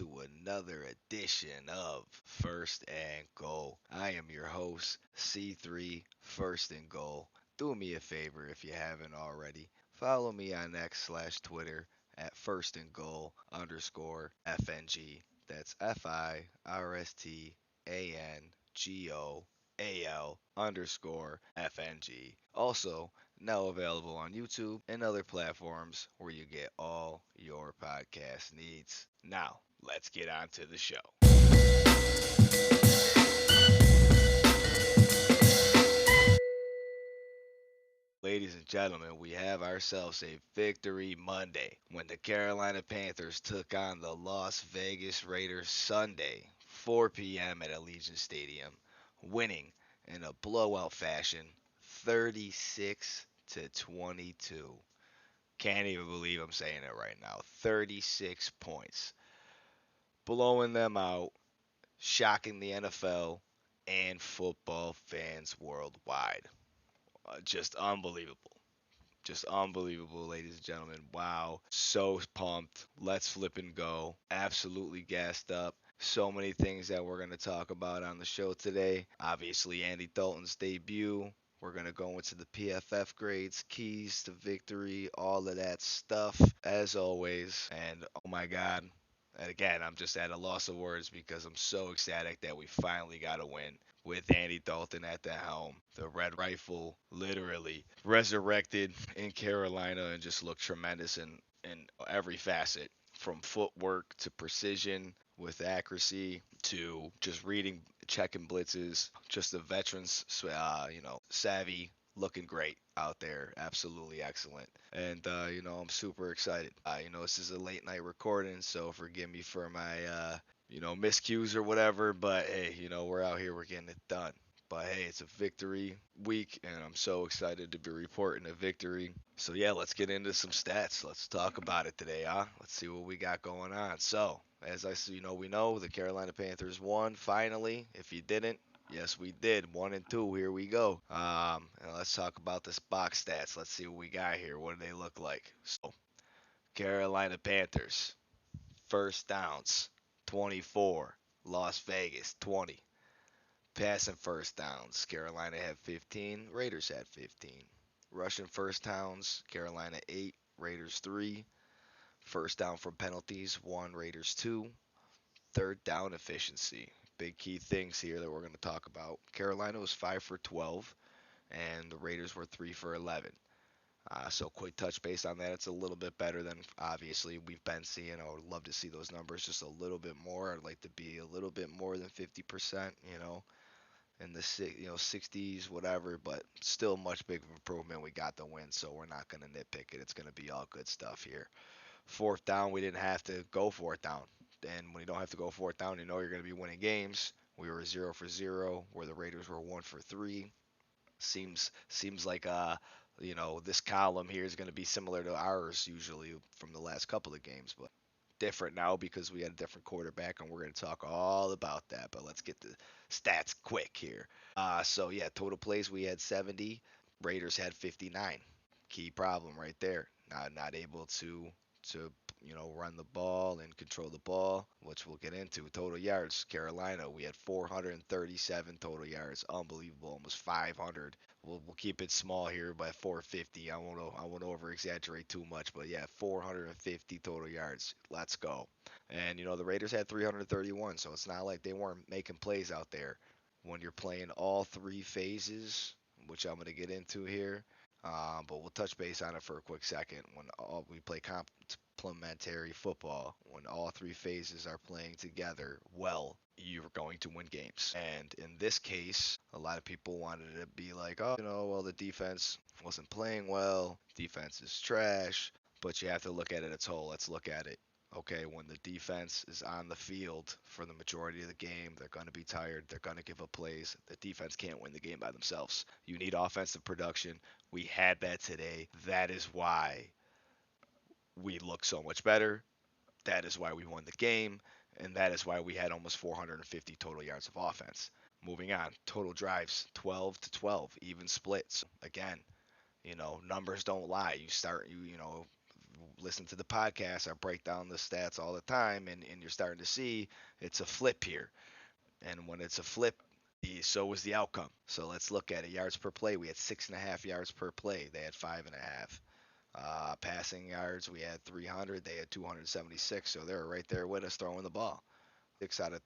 to another edition of First and Goal. I am your host, C3 First and Goal. Do me a favor if you haven't already. Follow me on X/Twitter at First and Goal underscore FNG. That's FIRSTANGOAL underscore FNG. Also, now available on YouTube and other platforms where you get all your podcast needs. Now, let's get on to the show. Ladies and gentlemen, we have ourselves a victory Monday when the Carolina Panthers took on the Las Vegas Raiders Sunday, 4 p.m. at Allegiant Stadium, winning in a blowout fashion 36 to 22. Can't even believe I'm saying it right now. 36 points. Blowing them out, shocking the NFL and football fans worldwide. Just unbelievable. Just unbelievable, ladies and gentlemen. Wow. So pumped. Let's flip and go. Absolutely gassed up. So many things that we're going to talk about on the show today. Obviously, Andy Dalton's debut. We're going to go into the PFF grades, keys to victory, all of that stuff, as always. And oh my God. And again, I'm just at a loss of words because I'm so ecstatic that we finally got a win with Andy Dalton at the helm. The Red Rifle literally resurrected in Carolina and just looked tremendous in every facet, from footwork to precision with accuracy to just reading, checking blitzes, just the veterans, savvy, looking great out there. Absolutely excellent. And, I'm super excited. This is a late night recording, so forgive me for my, miscues or whatever, but hey, we're out here, we're getting it done. But hey, it's a victory week, and I'm so excited to be reporting a victory. So yeah, let's get into some stats. Let's talk about it today, huh? Let's see what we got going on. So, as we know the Carolina Panthers won finally. If you didn't, yes, we did. 1-2. Here we go. And let's talk about this box stats. Let's see what we got here. What do they look like? So, Carolina Panthers first downs 24. Las Vegas 20. Passing first downs, Carolina had 15, Raiders had 15. Rushing first downs, Carolina 8, Raiders 3. First down from penalties, 1, Raiders 2. Third down efficiency. Big key things here that we're going to talk about. Carolina was 5 for 12, and the Raiders were 3 for 11. So quick touch base on that. It's a little bit better than obviously we've been seeing. I would love to see those numbers just a little bit more. I'd like to be a little bit more than 50%, in the 60s, whatever, but still much big of improvement. We got the win, so we're not going to nitpick it. It's going to be all good stuff here. Fourth down, we didn't have to go fourth down. And when you don't have to go fourth down, you know you're going to be winning games. We were 0 for 0, where the Raiders were 1 for 3. Seems like this column here is going to be similar to ours usually from the last couple of games, but different now because we had a different quarterback, and we're going to talk all about that. But let's get the stats quick here. So yeah, total plays we had 70. Raiders had 59. Key problem right there. Not able to run the ball and control the ball, which we'll get into. Total yards, Carolina, we had 437 total yards. Unbelievable, almost 500. We'll keep it small here by 450. I won't over exaggerate too much, but yeah, 450 total yards. Let's go. And the Raiders had 331, so it's not like they weren't making plays out there. When you're playing all three phases, which I'm going to get into here, but we'll touch base on it for a quick second. When we play complementary football, when all three phases are playing together well, you're going to win games. And in this case, a lot of people wanted to be like, oh, well, the defense wasn't playing well, defense is trash, but you have to look at it as a whole. Let's look at it. Okay, when the defense is on the field for the majority of the game, they're going to be tired. They're going to give up plays. The defense can't win the game by themselves. You need offensive production. We had that today. That is why we look so much better. That is why we won the game. And that is why we had almost 450 total yards of offense. Moving on, total drives 12 to 12, even splits. Again, numbers don't lie. listen to the podcast, I break down the stats all the time, and you're starting to see it's a flip here. And when it's a flip, so was the outcome. So let's look at it. Yards per play, we had 6.5 yards per play. They had 5.5. Passing yards, we had 300. They had 276. So they were right there with us throwing the ball. 6 out of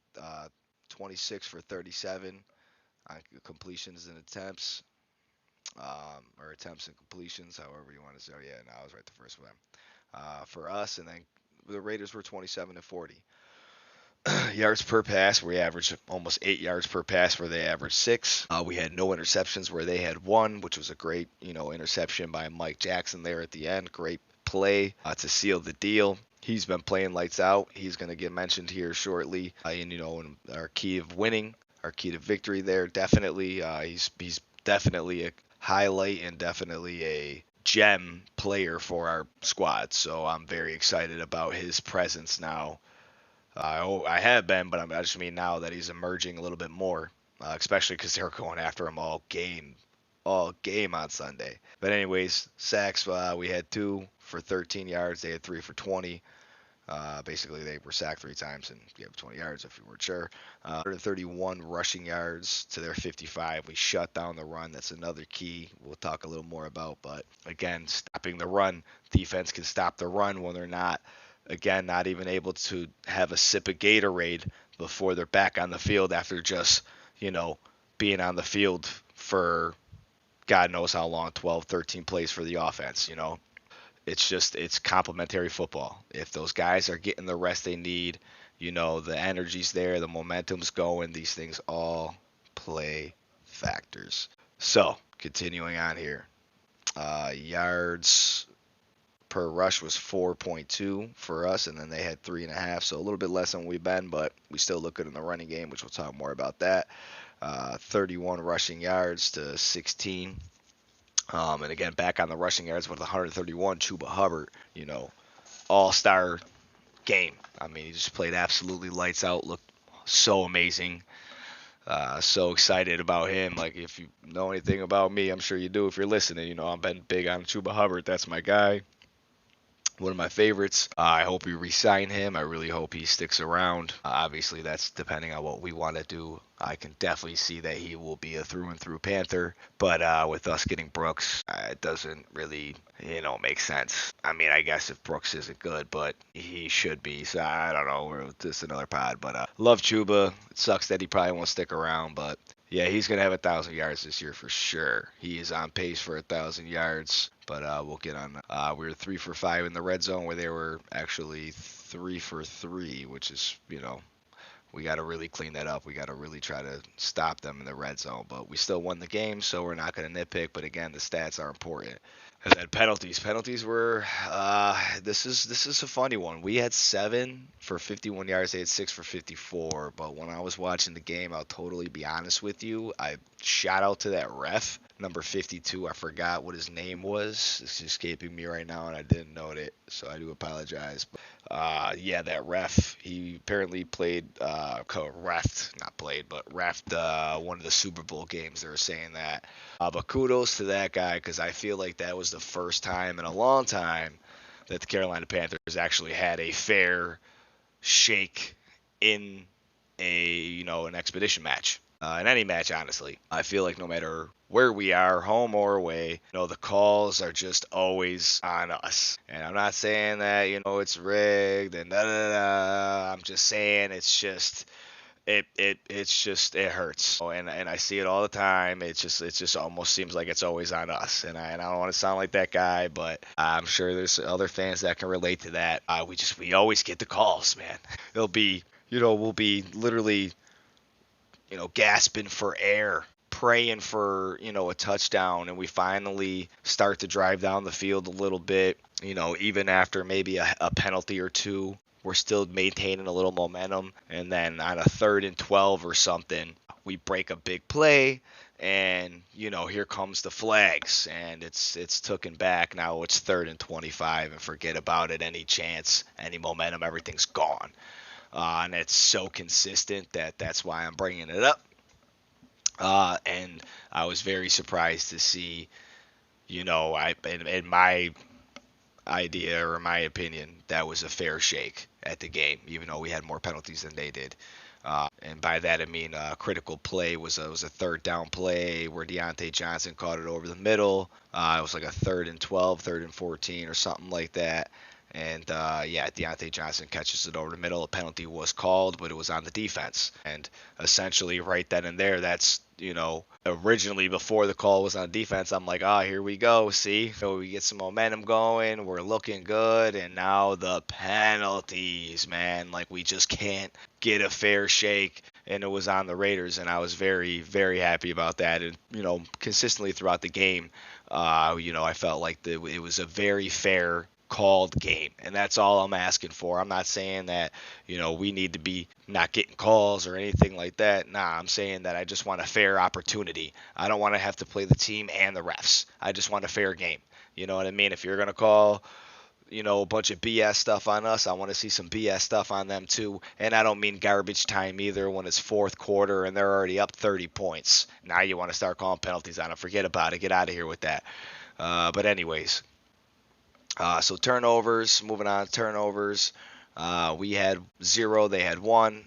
26 for 37 on completions and attempts, or attempts and completions, however you want to say. Oh, yeah, no, I was right the first time. For us, and then the Raiders were 27 to 40. Yards per pass, we averaged almost 8 yards per pass, where they averaged 6. We had no interceptions, where they had 1, which was a great, interception by Mike Jackson there at the end. Great play to seal the deal. He's been playing lights out. He's going to get mentioned here shortly. In our key of winning, our key to victory there, definitely. He's definitely a highlight and definitely a gem player for our squad. So I'm very excited about his presence now. I have been, but I just mean now that he's emerging a little bit more, especially because they're going after him all game on Sunday. But anyways, sacks, we had 2 for 13 yards. They had 3 for 20. Basically, they were sacked 3 times and gave 20 yards if you weren't sure. 131 rushing yards to their 55. We shut down the run. That's another key we'll talk a little more about. But again, stopping the run. Defense can stop the run when they're not even able to have a sip of Gatorade before they're back on the field after just, being on the field for God knows how long, 12, 13 plays for the offense, It's complementary football. If those guys are getting the rest they need, the energy's there, the momentum's going, these things all play factors. So, continuing on here. Yards per rush was 4.2 for us, and then they had 3.5, so a little bit less than we've been, but we still look good in the running game, which we'll talk more about that. 31 rushing yards to 16. And again, back on the rushing yards with 131, Chuba Hubbard, all-star game. I mean, he just played absolutely lights out, looked so amazing. So excited about him. Like, if you know anything about me, I'm sure you do if you're listening. I've been big on Chuba Hubbard. That's my guy. One of my favorites. I hope we re-sign him. I really hope he sticks around. Obviously, that's depending on what we want to do. I can definitely see that he will be a through and through Panther. But with us getting Brooks, it doesn't really, make sense. I mean, I guess if Brooks isn't good, but he should be. So I don't know. This is another pod. But love Chuba. It sucks that he probably won't stick around, but yeah, he's going to have 1,000 yards this year for sure. He is on pace for 1,000 yards, but we'll get on. We were 3 for 5 in the red zone, where they were actually 3 for 3, which is, we got to really clean that up. We got to really try to stop them in the red zone, but we still won the game, so we're not going to nitpick. But again, the stats are important. And then penalties. Penalties were, this is a funny one. We had 7 for 51 yards. They had 6 for 54. But when I was watching the game, I'll totally be honest with you. I shout out to that ref, number 52. I forgot what his name was. It's escaping me right now, and I didn't note it, so I do apologize. But, yeah, that ref, he apparently played, refed one of the Super Bowl games. They were saying that. But kudos to that guy, because I feel like that was the first time in a long time that the Carolina Panthers actually had a fair shake in an expedition match. In any match, honestly. I feel like no matter where we are, home or away, the calls are just always on us. And I'm not saying that, it's rigged and da-da-da. I'm just saying it's just... It hurts, and I see it all the time. It just almost seems like it's always on us, and I don't want to sound like that guy, but I'm sure there's other fans that can relate to that. We always get the calls, man. It'll be, we'll be literally, gasping for air, praying for, a touchdown, and we finally start to drive down the field a little bit, even after maybe a penalty or two. We're still maintaining a little momentum, and then on a 3rd and 12 or something, we break a big play, and here comes the flags, and it's tooken back. Now it's 3rd and 25, and forget about it. Any chance, any momentum, everything's gone, and it's so consistent that's why I'm bringing it up. And I was very surprised to see, in my idea, or in my opinion, that was a fair shake at the game, even though we had more penalties than they did. And by that I mean critical play was a third down play where Deontay Johnson caught it over the middle. It was like a 3rd and 12, 3rd and 14, or something like that. And yeah, Deontay Johnson catches it over the middle. A penalty was called, but it was on the defense. And essentially, right then and there, that's, originally before the call was on defense, I'm like, here we go. See, so we get some momentum going. We're looking good. And now the penalties, man. Like, we just can't get a fair shake. And it was on the Raiders. And I was very, very happy about that. And, consistently throughout the game, I felt like it was a very fair called game, and that's all I'm asking for. I'm not saying that we need to be not getting calls or anything like that. Nah, I'm saying that I just want a fair opportunity. I don't want to have to play the team and the refs. I just want a fair game. You know what I mean? If you're gonna call a bunch of BS stuff on us, I want to see some BS stuff on them too. And I don't mean garbage time either, when it's fourth quarter and they're already up 30 points. Now you want to start calling penalties on them. Forget about it. Get out of here with that. But anyways, so turnovers, moving on to turnovers. We had 0, they had 1,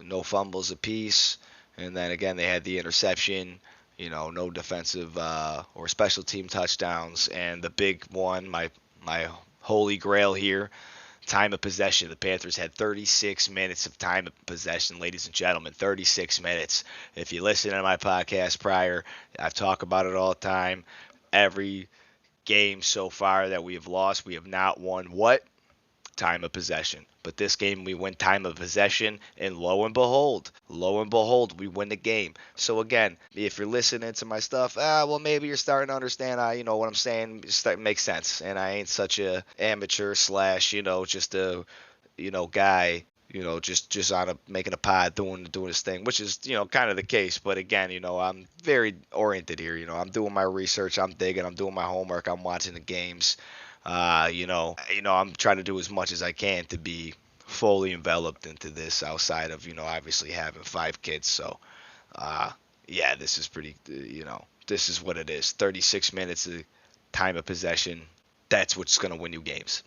no fumbles apiece. And then again, they had the interception, no defensive or special team touchdowns. And the big one, my holy grail here, time of possession. The Panthers had 36 minutes of time of possession, ladies and gentlemen, 36 minutes. If you listen to my podcast prior, I've talked about it all the time. Every game so far that we have lost, we have not won what? Time of possession. But this game we win time of possession, and lo and behold, we win the game. So again, if you're listening to my stuff, well, maybe you're starting to understand, what I'm saying makes sense, and I ain't such a amateur slash, just a, guy, just on making a pod, doing his thing, which is, kind of the case. But again, I'm very oriented here. I'm doing my research, I'm digging, I'm doing my homework, I'm watching the games. I'm trying to do as much as I can to be fully enveloped into this outside of, obviously having 5 kids. So, yeah, this is pretty, this is what it is. 36 minutes of time of possession. That's what's going to win you games.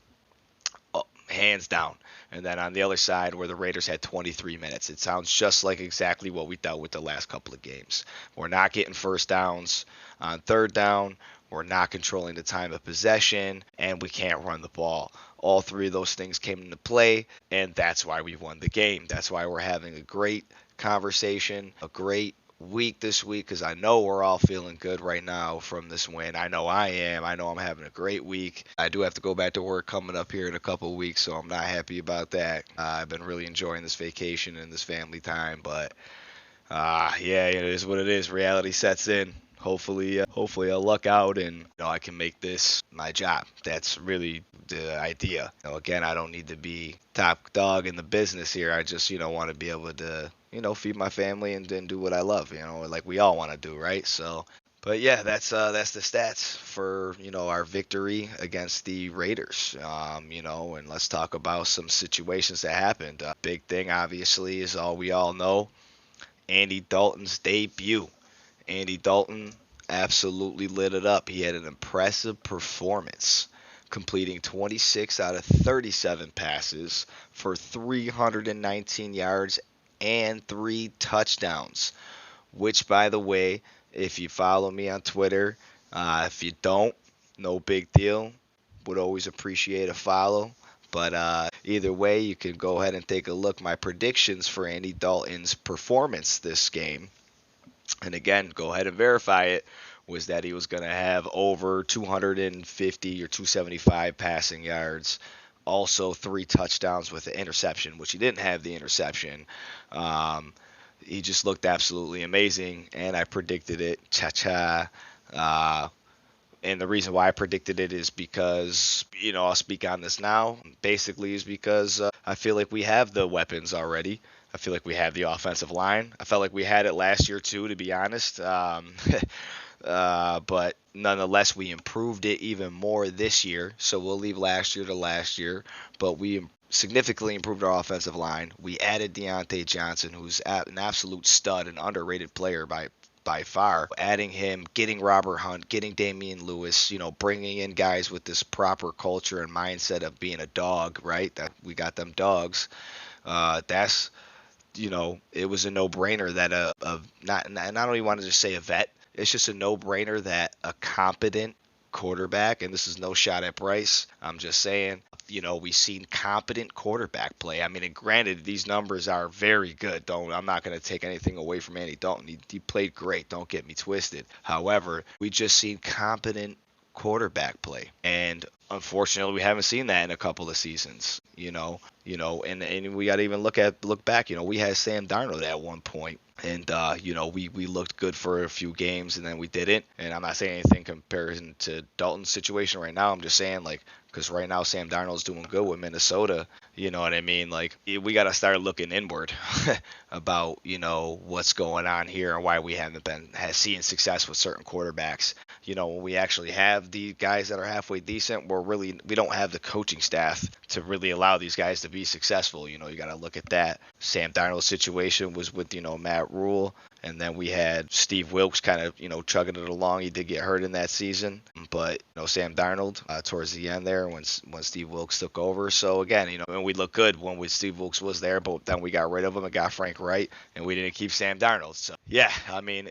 Hands down. And then on the other side, where the Raiders had 23 minutes, it sounds just like exactly what we dealt with the last couple of games. We're not getting first downs on third down. We're not controlling the time of possession, and we can't run the ball. All 3 of those things came into play, and that's why we won the game. That's why we're having a great conversation, a great week this week, because I know we're all feeling good right now from this win. I know I am. I know I'm having a great week. I do have to go back to work coming up here in a couple of weeks, so I'm not happy about that. I've been really enjoying this vacation and this family time, but yeah, it is what it is. Reality sets in. Hopefully I'll luck out and I can make this my job. That's really the idea. Again, I don't need to be top dog in the business here. I just want to be able to feed my family and then do what I love. Like we all want to do, right? So, but yeah, that's the stats for our victory against the Raiders. And let's talk about some situations that happened. Big thing, obviously, is all we all know. Andy Dalton's debut. Andy Dalton absolutely lit it up. He had an impressive performance, completing 26 out of 37 passes for 319 yards and 3 touchdowns, which, by the way, if you follow me on Twitter, if you don't, no big deal. Would always appreciate a follow. But either way, you can go ahead and take a look. My predictions for Andy Dalton's performance this game, and again, go ahead and verify it, was that he was going to have over 250 or 275 passing yards. Also 3 touchdowns with the interception, which he didn't have the interception. He just looked absolutely amazing, and I predicted it. Cha-cha. And the reason why I predicted it is because, I'll speak on this now, basically is because I feel like we have the weapons already. I feel like we have the offensive line. I felt like we had it last year too, to be honest. But nonetheless, we improved it even more this year. So we'll leave last year to last year. But we significantly improved our offensive line. We added Deontay Johnson, who's an absolute stud, an underrated player by by far. Adding him, getting Robert Hunt, getting Damian Lewis, bringing in guys with this proper culture and mindset of being a dog, right? That we got them dogs. That's it was a no-brainer that not and I don't even want to just say a vet. It's just a no-brainer that a competent quarterback, and this is no shot at Bryce. I'm just saying, we've seen competent quarterback play. I mean, and granted, these numbers are very good. I'm not going to take anything away from Andy Dalton. He played great. Don't get me twisted. However, we just seen competent quarterback play, and unfortunately, we haven't seen that in a couple of seasons. And we got to even look back. We had Sam Darnold at one point, and we looked good for a few games, and then we didn't. And I'm not saying anything in comparison to Dalton's situation right now. I'm just saying, like, because right now Sam Darnold's doing good with Minnesota. You know what I mean? Like, we got to start looking inward about what's going on here and why we haven't been seeing success with certain quarterbacks. When we actually have the guys that are halfway decent, we don't have the coaching staff to really allow these guys to be successful. You got to look at that. Sam Darnold's situation was with Matt Rule, and then we had Steve Wilkes kind of chugging it along. He did get hurt in that season, but Sam Darnold towards the end there when Steve Wilkes took over. So again, and we looked good when Steve Wilkes was there, but then we got rid of him and got Frank Wright, and we didn't keep Sam Darnold. So yeah, I mean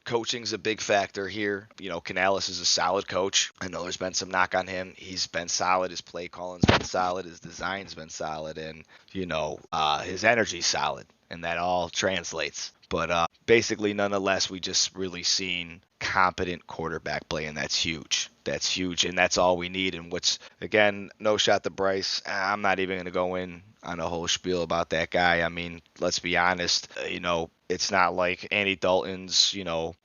coaching's a big factor here. Canales is a solid coach. I know there's been some knock on him. He's been solid. His play calling's been solid. His design's been solid, and his energy's solid, and that all translates. But basically, nonetheless, we just really seen competent quarterback play, and that's huge. That's huge, and that's all we need. And again, no shot to Bryce. I'm not even going to go in on a whole spiel about that guy. I mean, let's be honest. It's not like Andy Dalton's,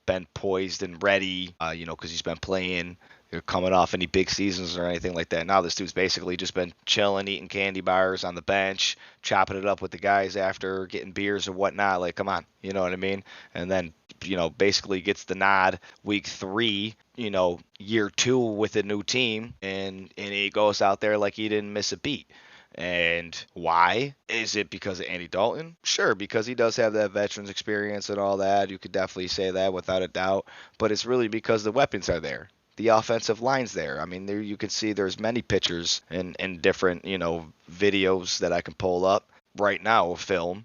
been poised and ready, because he's been playing. They're coming off any big seasons or anything like that. Now this dude's basically just been chilling, eating candy bars on the bench, chopping it up with the guys after, getting beers or whatnot. Like, come on, you know what I mean? And then, basically gets the nod week 3, year 2 with a new team, and he goes out there like he didn't miss a beat. And why? Is it because of Andy Dalton? Sure, because he does have that veterans experience and all that. You could definitely say that without a doubt. But it's really because the weapons are there. The offensive line's there. I mean, there you can see there's many pictures and different, videos that I can pull up right now of film.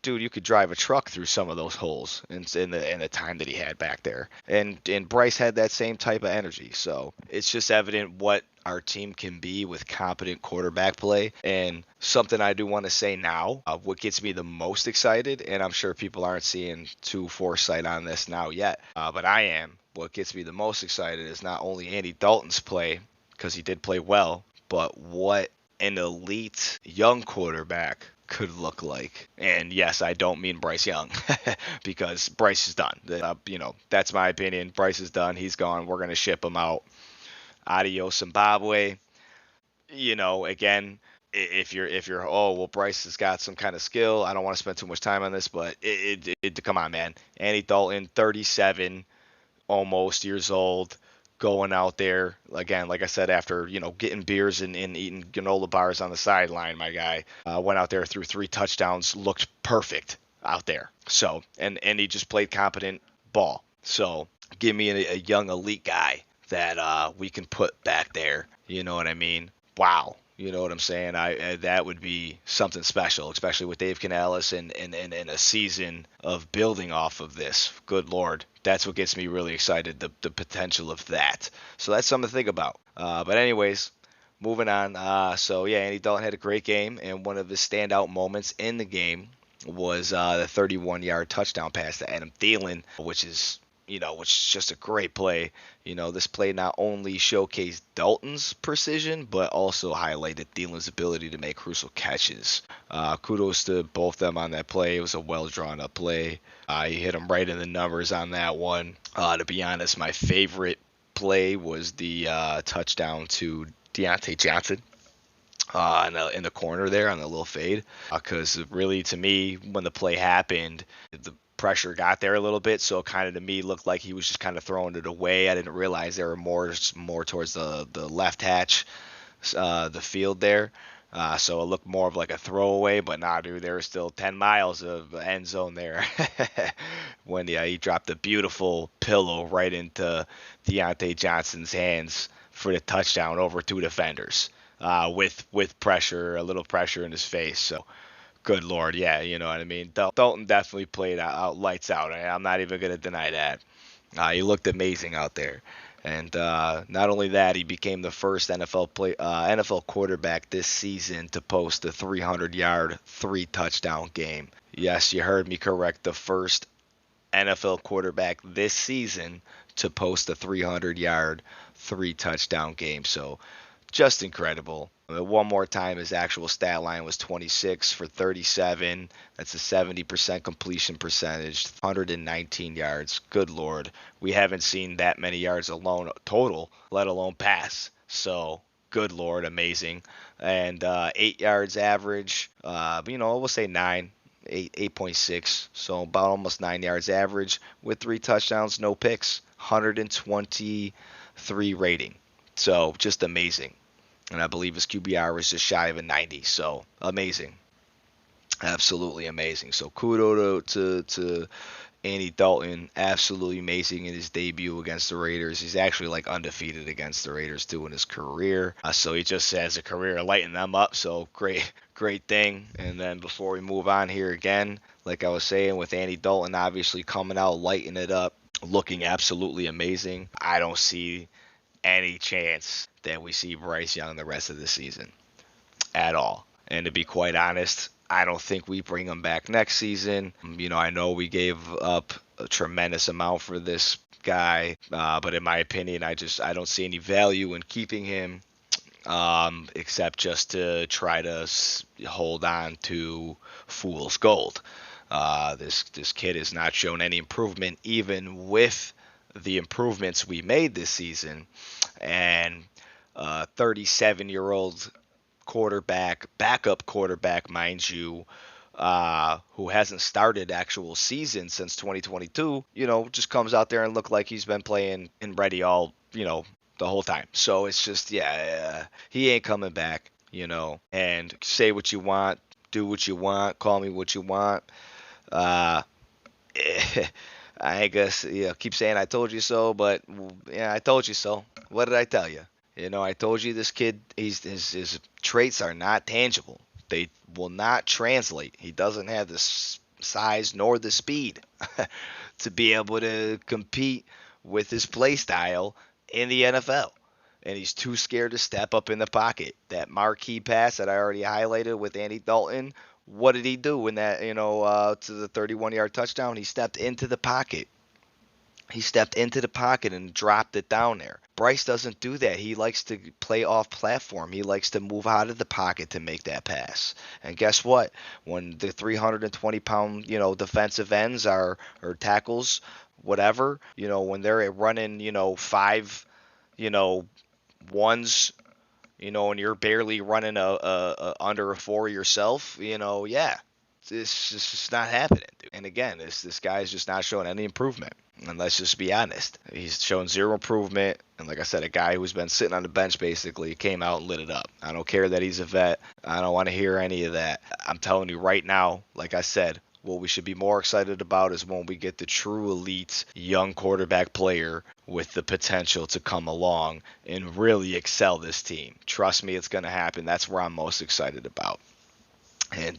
Dude, you could drive a truck through some of those holes in the time that he had back there. And Bryce had that same type of energy. So it's just evident what our team can be with competent quarterback play. And something I do want to say now, what gets me the most excited, and I'm sure people aren't seeing too foresight on this now yet, but I am. What gets me the most excited is not only Andy Dalton's play, because he did play well, but what an elite young quarterback could look like. And yes, I don't mean Bryce Young, because Bryce is done. That's my opinion. Bryce is done. He's gone. We're going to ship him out. Adios, Zimbabwe. Again, if you're oh well, Bryce has got some kind of skill. I don't want to spend too much time on this, but come on, man. Andy Dalton, 37, almost years old, going out there again, like I said, after getting beers and eating granola bars on the sideline. My guy went out there, threw 3 touchdowns, looked perfect out there. So and he just played competent ball. So give me a young elite guy that we can put back there. You know what I mean? Wow. You know what I'm saying? That would be something special, especially with Dave Canales and a season of building off of this. Good Lord. That's what gets me really excited, the potential of that. So that's something to think about. But anyways, moving on. So yeah, Andy Dalton had a great game, and one of his standout moments in the game was the 31-yard touchdown pass to Adam Thielen, which is just a great play. This play not only showcased Dalton's precision, but also highlighted Thielen's ability to make crucial catches. Kudos to both them on that play. It was a well drawn up play. He hit him right in the numbers on that one. To be honest, my favorite play was the touchdown to Deontay Johnson. In the corner there on the little fade, because really, to me, when the play happened, the pressure got there a little bit, so it kind of to me looked like he was just kind of throwing it away. I didn't realize there were more towards the left hatch, the field there. So it looked more of like a throwaway, but nah, dude, there was still 10 miles of end zone there. when he dropped a beautiful pillow right into Deontay Johnson's hands for the touchdown over two defenders, with pressure, a little pressure in his face. So good lord, yeah, you know what I mean. Dalton definitely played out lights out. I'm not even gonna deny that. He looked amazing out there. And not only that, he became the first NFL quarterback this season to post a 300-yard, three-touchdown game. Yes, you heard me correct. The first NFL quarterback this season to post a 300-yard, three-touchdown game. So just incredible. One more time, his actual stat line was 26 for 37. That's a 70% completion percentage, 119 yards. Good lord, we haven't seen that many yards alone total, let alone pass. So good lord, amazing. And 8 yards average. We'll say 8.6, so about almost 9 yards average with three touchdowns, no picks, 123 rating. So just amazing. And I believe his QBR was just shy of a 90. So amazing, absolutely amazing. So kudos to Andy Dalton, absolutely amazing in his debut against the Raiders. He's actually like undefeated against the Raiders too in his career. So he just has a career lighting them up. So great thing. And then before we move on here again, like I was saying with Andy Dalton, obviously coming out lighting it up, looking absolutely amazing. I don't see any chance that we see Bryce Young the rest of the season at all. And to be quite honest, I don't think we bring him back next season. I know we gave up a tremendous amount for this guy, but in my opinion, I don't see any value in keeping him, except just to try to hold on to fool's gold. This kid has not shown any improvement, even with the improvements we made this season. And 37-year-old backup quarterback, mind you, who hasn't started actual season since 2022, just comes out there and look like he's been playing and ready all, the whole time. So it's just, he ain't coming back, and say what you want, do what you want, call me what you want. I guess, keep saying I told you so, but yeah, I told you so. What did I tell you? I told you this kid, his traits are not tangible. They will not translate. He doesn't have the size nor the speed to be able to compete with his play style in the NFL. And he's too scared to step up in the pocket. That marquee pass that I already highlighted with Andy Dalton, what did he do in that, to the 31-yard touchdown? He stepped into the pocket. And dropped it down there. Bryce doesn't do that. He likes to play off platform. He likes to move out of the pocket to make that pass. And guess what? When the 320-pound, defensive ends or tackles, whatever, when they're running, five, ones, and you're barely running a under a four yourself, it's just not happening, dude. And again, this guy's just not showing any improvement. And let's just be honest. He's shown zero improvement. And like I said, a guy who's been sitting on the bench basically came out and lit it up. I don't care that he's a vet. I don't want to hear any of that. I'm telling you right now, like I said, what we should be more excited about is when we get the true elite young quarterback player with the potential to come along and really excel this team. Trust me, it's going to happen. That's where I'm most excited about. And,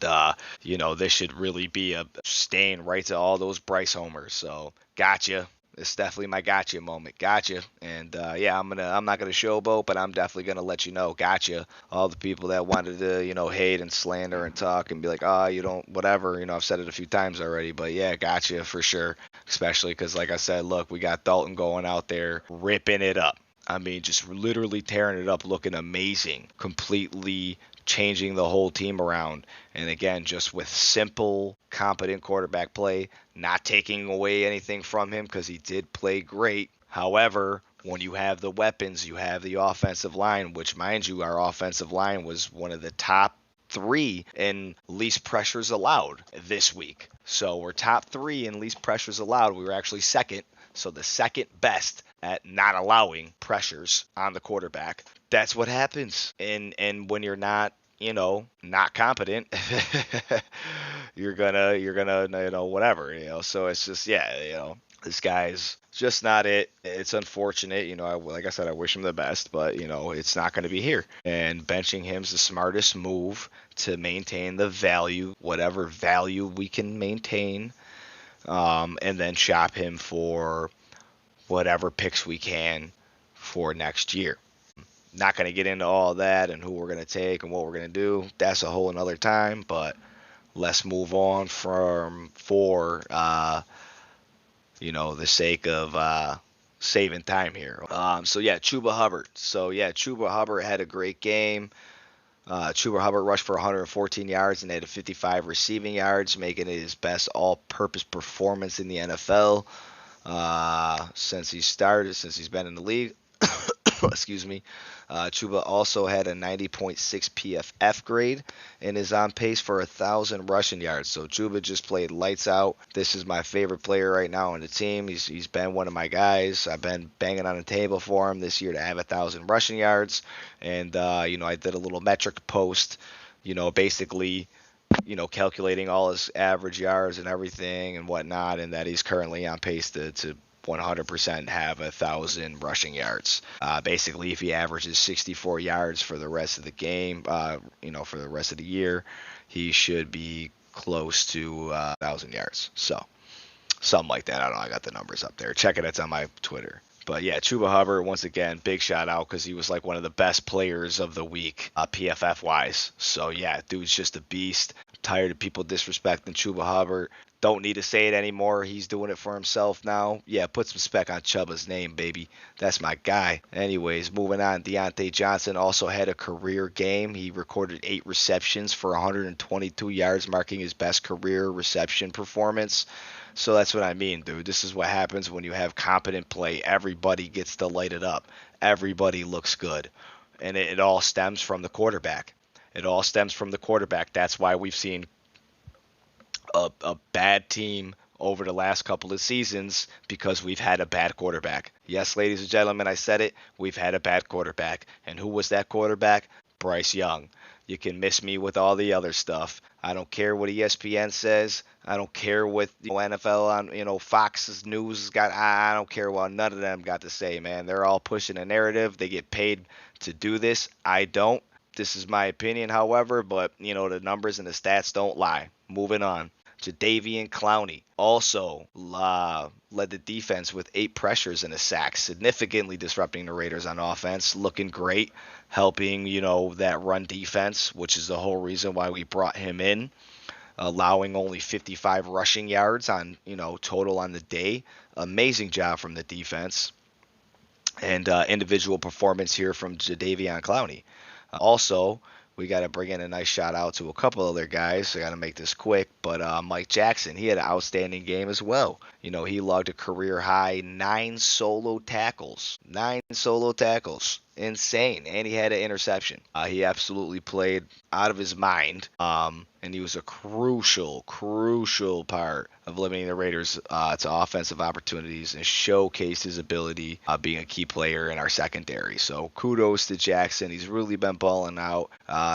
this should really be a staying right to all those Bryce homers. So, gotcha. It's definitely my gotcha moment. Gotcha. And, I'm not going to showboat, but I'm definitely going to let you know. Gotcha. All the people that wanted to, hate and slander and talk and be like, you don't, whatever. I've said it a few times already, but yeah, gotcha for sure. Especially because, like I said, look, we got Dalton going out there ripping it up. I mean, just literally tearing it up, looking amazing, completely changing the whole team around. And again, just with simple, competent quarterback play, not taking away anything from him because he did play great. However, when you have the weapons, you have the offensive line, which, mind you, our offensive line was one of the top 3 in least pressures allowed this week. So we're top 3 in least pressures allowed. We were actually second. So the second best at not allowing pressures on the quarterback. That's what happens. And when you're not, not competent, you're gonna, whatever, So it's just, yeah, this guy's just not it. It's unfortunate, like I said, I wish him the best, but it's not going to be here. And benching him's the smartest move to maintain the value, whatever value we can maintain, and then shop him for whatever picks we can for next year. Not going to get into all that and who we're going to take and what we're going to do. That's a whole another time, but let's move on for the sake of saving time here. So yeah, Chuba Hubbard. So yeah, Chuba Hubbard had a great game. Chuba Hubbard rushed for 114 yards and had 55 receiving yards, making it his best all-purpose performance in the NFL since he's been in the league. Excuse me. Chuba also had a 90.6 PFF grade and is on pace for 1,000 rushing yards. So Chuba just played lights out. This is my favorite player right now on the team. He's been one of my guys. I've been banging on the table for him this year to have 1,000 rushing yards. And, I did a little metric post, basically, calculating all his average yards and everything and whatnot, and that he's currently on pace to 100% have 1,000 rushing yards. Basically, if he averages 64 yards for the rest of the game, for the rest of the year, he should be close to 1,000 yards. So, something like that. I don't know. I got the numbers up there. Check it. It's on my Twitter. But yeah, Chuba Hubbard, once again, big shout out because he was like one of the best players of the week, PFF wise. So yeah, dude's just a beast. I'm tired of people disrespecting Chuba Hubbard. Don't need to say it anymore. He's doing it for himself now. Yeah, put some spec on Chuba's name, baby. That's my guy. Anyways, moving on. Deontay Johnson also had a career game. He recorded 8 receptions for 122 yards, marking his best career reception performance. So that's what I mean, dude. This is what happens when you have competent play. Everybody gets to light it up. Everybody looks good. And it all stems from the quarterback. It all stems from the quarterback. That's why we've seen a bad team over the last couple of seasons, because we've had a bad quarterback. Yes, ladies and gentlemen, I said it. We've had a bad quarterback. And who was that quarterback? Bryce Young. You can miss me with all the other stuff. I don't care what ESPN says. I don't care what NFL on Fox's news got. I don't care what none of them got to say, man. They're all pushing a narrative. They get paid to do this. I don't. This is my opinion, however, but the numbers and the stats don't lie. Moving on. Jadeveon Clowney also led the defense with 8 pressures and a sack, significantly disrupting the Raiders on offense, looking great, helping, that run defense, which is the whole reason why we brought him in, allowing only 55 rushing yards on, total on the day. Amazing job from the defense. And individual performance here from Jadeveon Clowney. Also, we got to bring in a nice shout out to a couple other guys. I got to make this quick, but Mike Jackson, he had an outstanding game as well. He logged a career high 9 solo tackles. 9 solo tackles. Insane. And he had an interception. He absolutely played out of his mind. And he was a crucial part of limiting the Raiders to offensive opportunities and showcased his ability being a key player in our secondary. So kudos to Jackson. He's really been balling out.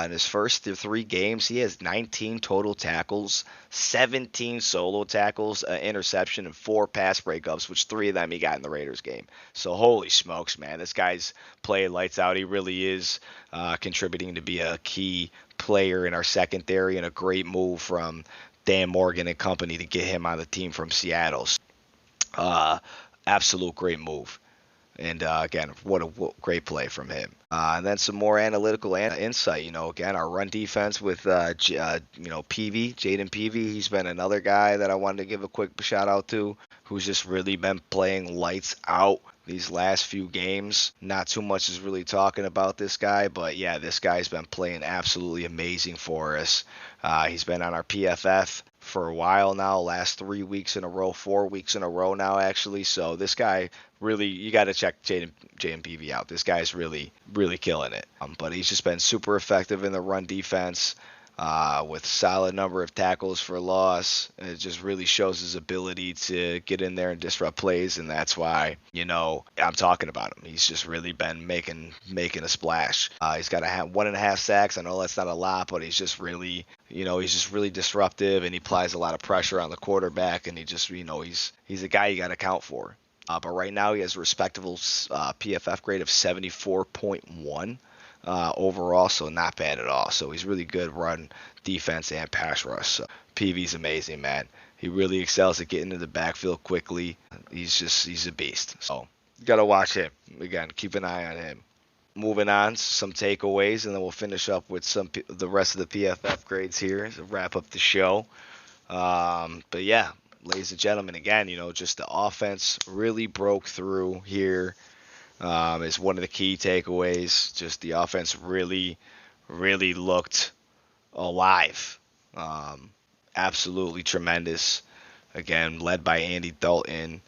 In his first 3 games, he has 19 total tackles, 17 solo tackles, an interception, and 4 pass breakups, which 3 of them he got in the Raiders game. So holy smokes, man. This guy's playing lights out. He really is contributing to be a key player in our secondary, and a great move from Dan Morgan and company to get him on the team from Seattle. Absolute great move. And again, what a great play from him. And then some more analytical insight. Again, our run defense with Peavy, Jaden Peavy. He's been another guy that I wanted to give a quick shout out to, who's just really been playing lights out these last few games. Not too much is really talking about this guy, but yeah, this guy's been playing absolutely amazing for us. He's been on our PFF for a while now, last 3 weeks in a row, 4 weeks in a row now, actually. So this guy really, you got to check Jaden Peavy out. This guy's really killing it. But he's just been super effective in the run defense. with solid number of tackles for loss. It just really shows his ability to get in there and disrupt plays, and that's why I'm talking about him. He's just really been making a splash. He's got 1.5 sacks. I know that's not a lot, but he's just really disruptive, and he applies a lot of pressure on the quarterback, and he just he's a guy you got to count for. But right now he has a respectable PFF grade of 74.1. Overall, so not bad at all. So he's really good run defense and pass rush. So PV's amazing, man. He really excels at getting into the backfield quickly. He's a beast. So you gotta watch him. Again, keep an eye on him. Moving on, some takeaways, and then we'll finish up with the rest of the PFF grades here to wrap up the show. But yeah, ladies and gentlemen, again, just the offense really broke through here. Is one of the key takeaways. Just the offense really, really looked alive. Absolutely tremendous. Again, led by Andy Dalton,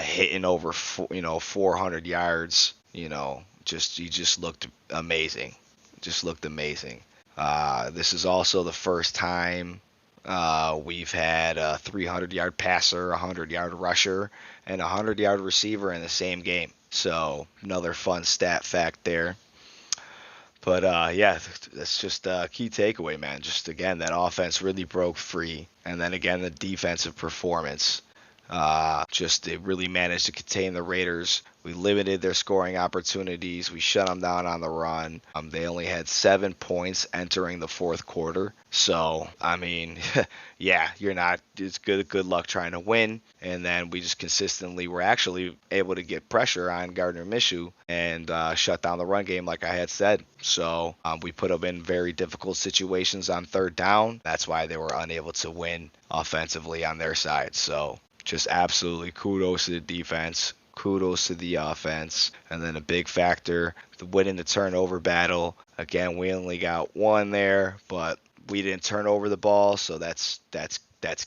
hitting over 400 yards. He just looked amazing. Just looked amazing. This is also the first time we've had a 300-yard passer, a 100-yard rusher, and a 100-yard receiver in the same game. So another fun stat fact there. But yeah, that's just a key takeaway, man. Just again, that offense really broke free, and then again the defensive performance. They really managed to contain the Raiders. We limited their scoring opportunities. We shut them down on the run. They only had 7 points entering the fourth quarter. So, I mean, yeah, it's good luck trying to win. And then we just consistently were actually able to get pressure on Gardner Minshew and shut down the run game, like I had said. So we put them in very difficult situations on third down. That's why they were unable to win offensively on their side. So just absolutely kudos to the defense, kudos to the offense, and then a big factor, the winning the turnover battle. Again, we only got one there, but we didn't turn over the ball, so that's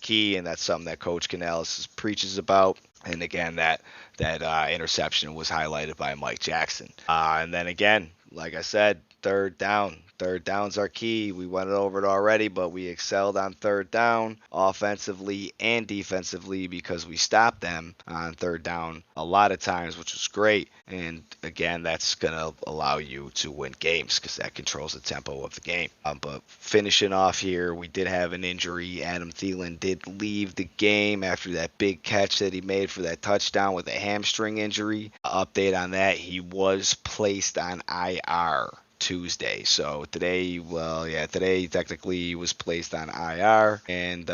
key, and that's something that Coach Canales preaches about. And again, that interception was highlighted by Mike Jackson. And then again, like I said, third down. Third down's our key. We went over it already, but we excelled on third down offensively and defensively because we stopped them on third down a lot of times, which was great. And again, that's going to allow you to win games because that controls the tempo of the game. But finishing off here, we did have an injury. Adam Thielen did leave the game after that big catch that he made for that touchdown with a hamstring injury. Update on that, he was placed on IR Tuesday. So today technically he was placed on IR. And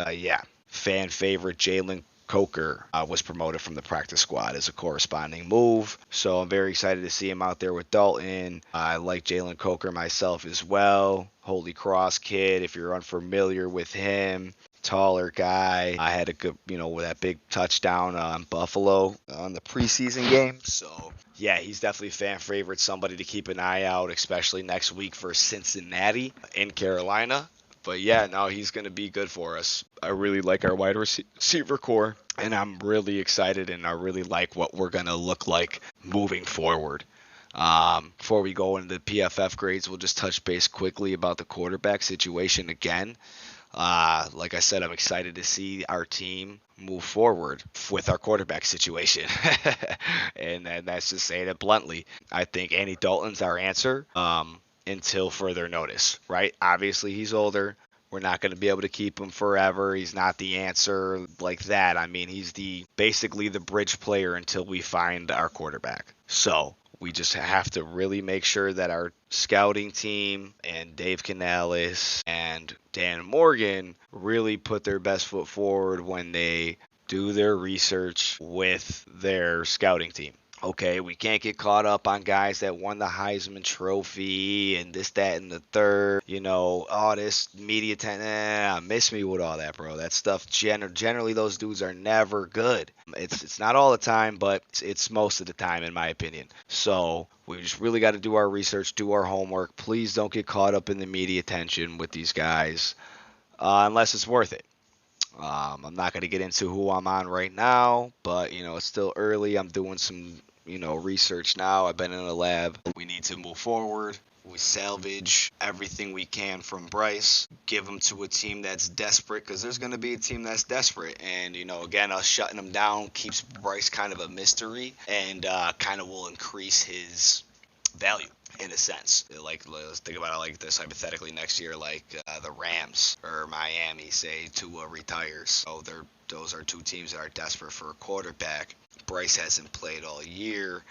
fan favorite Jalen Coker was promoted from the practice squad as a corresponding move. So I'm very excited to see him out there with Dalton. I like Jalen Coker myself as well. Holy Cross kid, if you're unfamiliar with him. Taller guy. I had a good, with that big touchdown on Buffalo on the preseason game. So, yeah, he's definitely a fan favorite, somebody to keep an eye out, especially next week for Cincinnati in Carolina. But, yeah, no, he's going to be good for us. I really like our wide receiver core, and I'm really excited, and I really like what we're going to look like moving forward. Before we go into the PFF grades, we'll just touch base quickly about the quarterback situation again. Like I said, I'm excited to see our team move forward with our quarterback situation. and that's just saying it bluntly. I think Andy Dalton's our answer until further notice, right? Obviously, he's older. We're not going to be able to keep him forever. He's not the answer like that. I mean, he's basically the bridge player until we find our quarterback. So we just have to really make sure that our scouting team and Dave Canales and Dan Morgan really put their best foot forward when they do their research with their scouting team. Okay, we can't get caught up on guys that won the Heisman Trophy and this, that, and the third. This media miss me with all that, bro. That stuff, generally those dudes are never good. It's not all the time, but it's most of the time, in my opinion. So we just really got to do our research, do our homework. Please don't get caught up in the media attention with these guys unless it's worth it. I'm not going to get into who I'm on right now, but, it's still early. I'm doing some research now. I've been in the lab. We need to move forward. We salvage everything we can from Bryce, give him to a team that's desperate, because there's going to be a team that's desperate. And, again, us shutting him down keeps Bryce kind of a mystery, and kind of will increase his value in a sense. Like, let's think about it like this hypothetically: next year, like the Rams or Miami, say Tua retires. Oh, those are two teams that are desperate for a quarterback. Bryce hasn't played all year.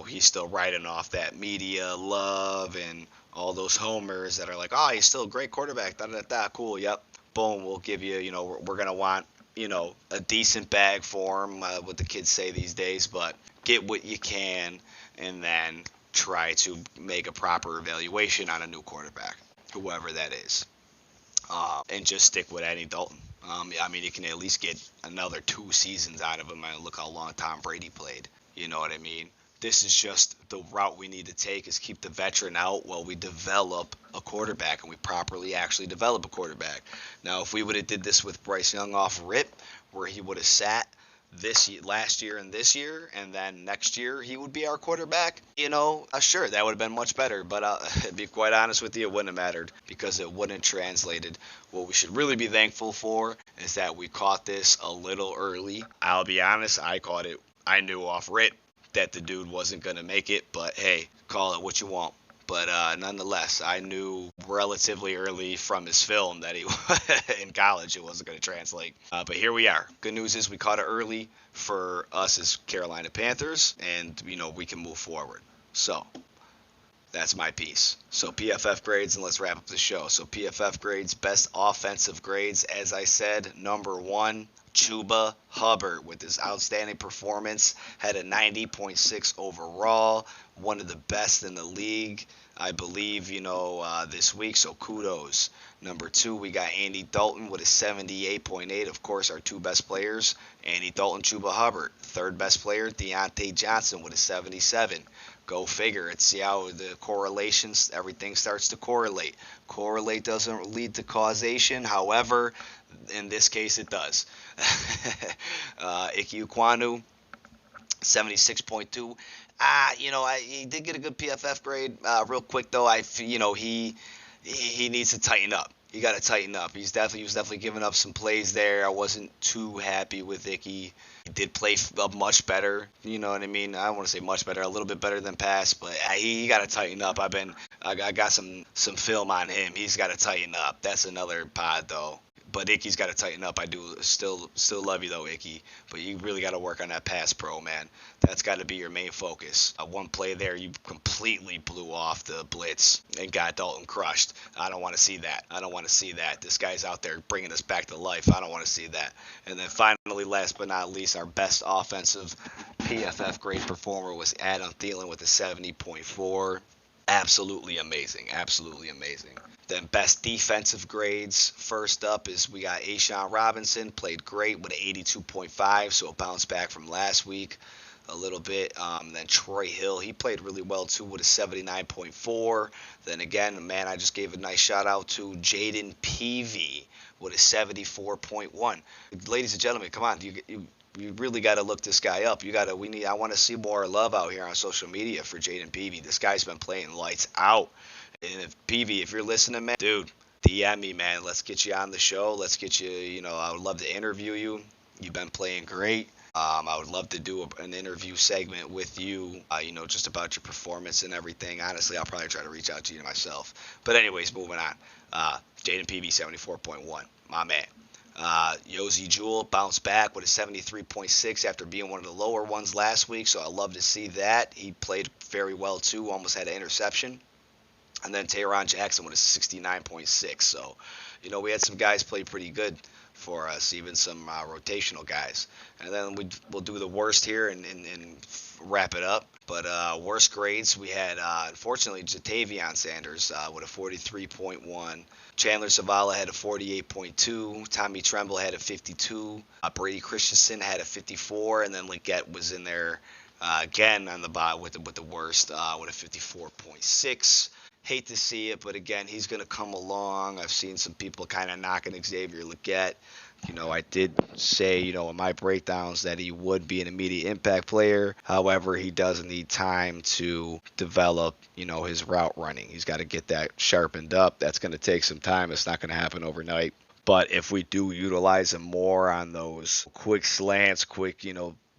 He's still riding off that media love and all those homers that are like, oh, he's still a great quarterback. Da da da. Cool. Yep. Boom. We'll give you. We're gonna want a decent bag for him. What the kids say these days, but get what you can, and then try to make a proper evaluation on a new quarterback, whoever that is, and just stick with Andy Dalton. You can at least get another 2 seasons out of him. Look how long Tom Brady played. You know what I mean? This is just the route we need to take, is keep the veteran out while we develop a quarterback, and we properly actually develop a quarterback. Now, if we would have did this with Bryce Young off rip, where he would have sat last year and this year, and then next year he would be our quarterback, sure, that would have been much better. But to be quite honest with you, it wouldn't have mattered, because it wouldn't have translated. What we should really be thankful for is that we caught this a little early. I'll be honest, I knew off rip that the dude wasn't going to make it, but hey, call it what you want. But nonetheless, I knew relatively early from his film that he in college it wasn't going to translate. But here we are. Good news is we caught it early for us as Carolina Panthers, and we can move forward. So that's my piece. So PFF grades, and let's wrap up the show. So PFF grades, best offensive grades, as I said, number 1, Chuba Hubbard, with his outstanding performance, had a 90.6 overall, one of the best in the league, I believe, this week, so kudos. Number 2, we got Andy Dalton with a 78.8. Of course, our 2 best players, Andy Dalton, Chuba Hubbard. 3rd best player, Deontay Johnson with a 77. Go figure. It's see how the correlations, everything starts to correlate. Correlate doesn't lead to causation. However, in this case, it does. Ike Ekwonu, 76.2. He did get a good PFF grade. Real quick though, he needs to tighten up. You got to tighten up. He was definitely giving up some plays there. I wasn't too happy with Icky. He did play much better. You know what I mean? I don't want to say much better, a little bit better than pass, but he got to tighten up. I got some film on him. He's got to tighten up. That's another pod though. But Icky's got to tighten up. I do still love you though, Icky. But you really got to work on that pass pro, man. That's got to be your main focus. One play there, you completely blew off the blitz and got Dalton crushed. I don't want to see that. This guy's out there bringing us back to life. I don't want to see that. And then finally, last but not least, our best offensive PFF grade performer was Adam Thielen with a 70.4. Absolutely amazing. Then best defensive grades, first up is we got A'Shawn Robinson, played great with an 82.5, so a bounce back from last week a little bit. Then Troy Hill, he played really well too with a 79.4. Then again, man, I just gave a nice shout out to Jaden Peavy with a 74.1. Ladies and gentlemen, come on, you really got to look this guy up. I want to see more love out here on social media for Jaden Peavy. This guy's been playing lights out. And if Peavy, if you're listening, man, dude, DM me, man. Let's get you on the show. Let's get you, I would love to interview you. You've been playing great. I would love to do an interview segment with you, just about your performance and everything. Honestly, I'll probably try to reach out to you myself. But anyways, moving on. Jaden Peavy, 74.1. My man. Yosi Jewell bounced back with a 73.6 after being one of the lower ones last week, so I love to see that. He played very well, too. Almost had an interception. And then Taron Jackson with a 69.6. So, we had some guys play pretty good for us, even some rotational guys. And then we'll do the worst here and wrap it up. But worst grades, we had, unfortunately, Jatavion Sanders with a 43.1. Chandler Zavala had a 48.2. Tommy Tremble had a 52. Brady Christensen had a 54. And then Legette was in there again on the bottom with the worst with a 54.6. Hate to see it, but again, he's going to come along. I've seen some people kind of knocking Xavier Legette. I did say, in my breakdowns that he would be an immediate impact player. However, he does need time to develop, his route running. He's got to get that sharpened up. That's going to take some time. It's not going to happen overnight. But if we do utilize him more on those quick slants, quick,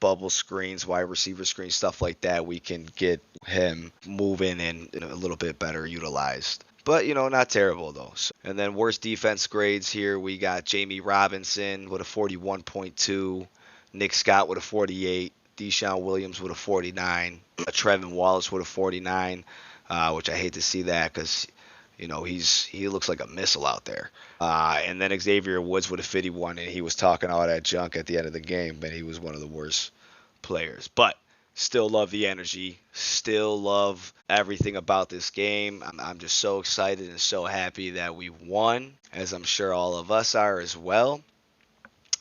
bubble screens, wide receiver screens, stuff like that, we can get him moving and a little bit better utilized. But, not terrible, though. And then worst defense grades here, we got Jamie Robinson with a 41.2, Nick Scott with a 48, Deshaun Williams with a 49, Trevin Wallace with a 49, which I hate to see that because, he looks like a missile out there. And then Xavier Woods with a 51, and he was talking all that junk at the end of the game, and he was one of the worst players. But still love the energy, still love everything about this game. I'm just so excited and so happy that we won, as I'm sure all of us are as well.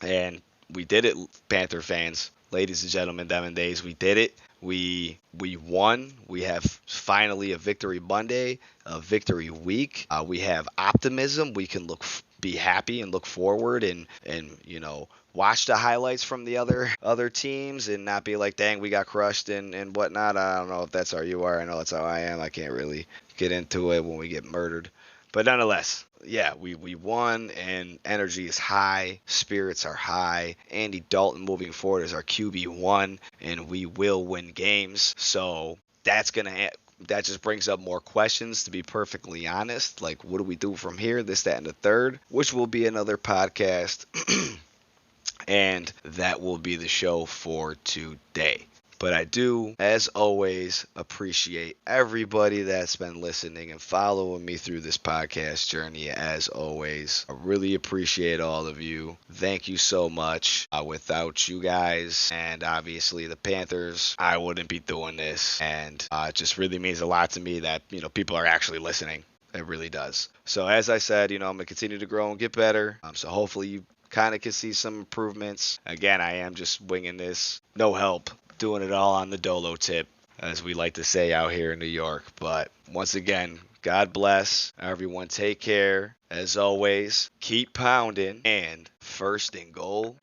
And we did it, Panther fans. Ladies and gentlemen, Demon Days, we did it. We won. We have finally a victory Monday, a victory week. We have optimism. We can be happy and look forward and watch the highlights from the other teams and not be like, dang, we got crushed and whatnot. I don't know if that's how you are. I know that's how I am. I can't really get into it when we get murdered. But nonetheless, yeah, we won, and energy is high, spirits are high. Andy Dalton moving forward is our QB1, and we will win games. So that just brings up more questions, to be perfectly honest. Like, what do we do from here? This, that, and the third, which will be another podcast. And that will be the show for today. But I do, as always, appreciate everybody that's been listening and following me through this podcast journey, as always. I really appreciate all of you. Thank you so much. Without you guys and obviously the Panthers, I wouldn't be doing this. And it just really means a lot to me that, people are actually listening. It really does. So as I said, I'm going to continue to grow and get better. So hopefully you kind of can see some improvements. Again, I am just winging this. No help. Doing it all on the dolo tip, as we like to say out here in New York. But once again, God bless. Everyone take care. As always, keep pounding. And first and goal.